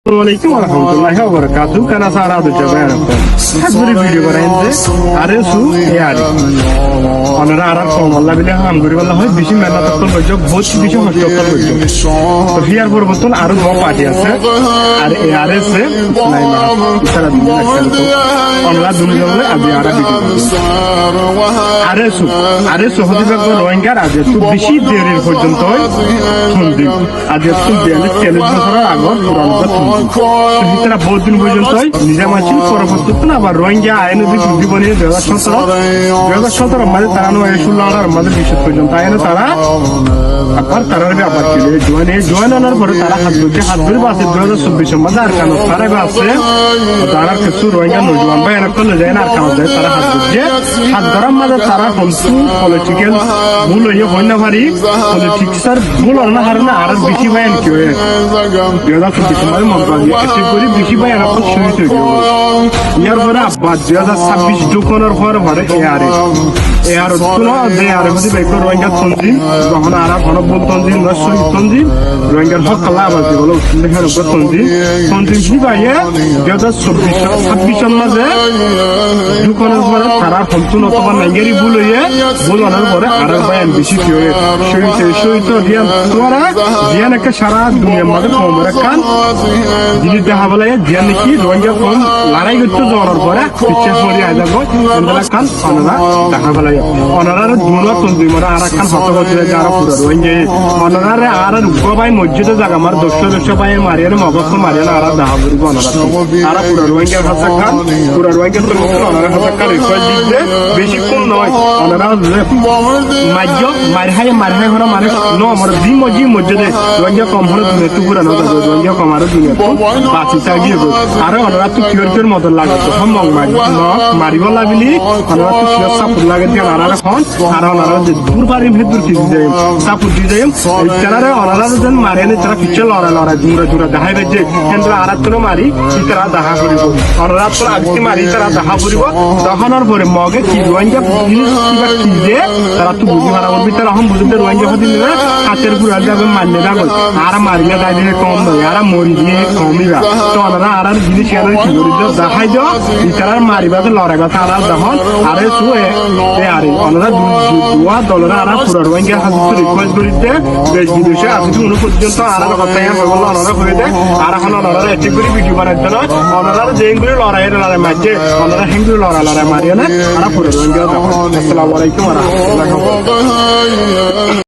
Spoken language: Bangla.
Assalamualaikum warahmatullahi wabarakatuh. Karena Sarah ada coba ya. Hadburi video karainte. Are su yari. Onara arar kon Allah bile alhamdulillah হয় বেশি মেহনত করতে যোগ বহুত বেশি কষ্ট করতে তো হিয়ার পরবর্তী আরো বড় পার্টি আছে আর এই আরএসে নাই না সারা দিন লাগছে অনলা দুনিয়া বলে আজ আরা ভিডিও আরএসু হদিবা রোহিঙ্গার আজ তো বেশি দেরি পর্যন্ত শুনদি আজ তো দেয়ালে তেলে বছরের আগর পুরানো কথা বহুত দিন পর্যন্ত নিজামাচি পরবর্তী আবার রোহিঙ্গা আইন জীবনে 2017 মাঝে তারা নয় 16 মাঝে 20 পর্যন্ত আইনে তারা আবার তারার ব্যাপার ছিল জয়েন আনার পরে তারা হাত ধরে বাসে 2024 মাঝে আর কানো তারা আছে তারা কিছু রোহিঙ্গা নজওয়ান ভাই এরা করলে যায় না আর কানো যায় তারা হাত ধরার মাঝে তারা হলসু পলিটিক্যাল ভুল হয়ে হয় না পারি পলিটিক্সার ভুল না হার না আর বেশি ভাই কি হয়ে 2024 মাঝে মন্ত্রণালয় একটি করে বেশি ভাই এরা খুব শুরু হয়ে গেল ইয়ার পরে আবার 2026 ঢুকানোর পরে এ আর কোনো যে আর মধ্যে বাইক রোহিঙ্গা তঞ্জিম যখন আর ঘনবল তঞ্জিম নশ্বরী তঞ্জিম রোহিঙ্গার হক আল্লাহ আবাস বলো দেখার উপর তঞ্জিম কি ভাইয়ে 2026 মাঝে ঢুকানোর পরে তারা সম্পূর্ণ অথবা নাইগেরি ভুল হয়ে ভুল আনার পরে আর ভাই বেশি কি হয়ে শহীদ দিয়ান তোরা দিয়ান একটা সারা দুনিয়ার মাঝে খবর কান জিনিস দেখা বলে দিয়ান নাকি রোহিঙ্গা কম লড়াই করতে যাওয়ার পরে পিছিয়ে পড়ে আয় যাবো কান অনারা দেখা বলে অনারার দুনো তন্দি মানে আর খান হত করতে যারা পুরো রোহিঙ্গা অনারারে আর উগ্রবাই মসজিদে জায়গা আমার 200 ভাই মারিয়ার মগজ মারিয়ার আর দেখা বলবো অনারা আর পুরো রোহিঙ্গা ভাষা খান পুরো রোহিঙ্গা তো অনারা ভাষা খান রিকোয়েস্ট দিতে বেশি কোন নয় অনারা মাইজ মারহাই হরা মানে ন আমার জি মসজিদে রোহিঙ্গা কম হলে তুমি একটু পুরো না রোহিঙ্গা কম আরো দুনিয়া বাঁচি চাগিয়ে আর অনারা তো কিওর মতো লাগে তো হম মারিব লাগিলি অনারা তো কিওর সাপোর্ট লাগে আর এখন আর অনারা যে দূর পারি ভেতর কি দিয়ে সাপোর্ট দিয়ে যাই তারা অনারা যেন মারে না তারা পিছে লড়াই দূরে দেখাই যে কেন্দ্র আর তো মারি তারা দেখা করিব অনারা তো আজকে মারি তারা দেখা করিব দেখানোর পরে মগে কি রোহিঙ্গা কিবা কি যে তারা তো বুঝি মারা বলবি তারা হম বুঝতে রোহিঙ্গা হতে নিবে হাতের পুরা যাবে মারলে যাবে আর মারিলে তাই দিয়ে কম নয় আর মরি দিয়ে কমিবা তো অনারা আর জিনিস কেন কি করি দেখাই যাও তারা মারিবাকে লড়াই কথা আর যখন আরে শুয়ে আর অনারা দুয়া দলরা আর পুরো রোহিঙ্গা হাতে রিকোয়েস্ট করিতে দেশ বিদেশে আজকে উনি পর্যন্ত আর কথা বললো অনারা হয়ে দেয় আর এখন অনারা একটি করে ভিডিও বানার জন্য অনারা যেগুলো লড়াই মারছে অনারা হেঙ্গুলো লড়াই মারিয়ে না আর পুরো রোহিঙ্গা আসসালামু আলাইকুম ওয়া রাহমাতুল্লাহি ওয়া বারাকাতুহু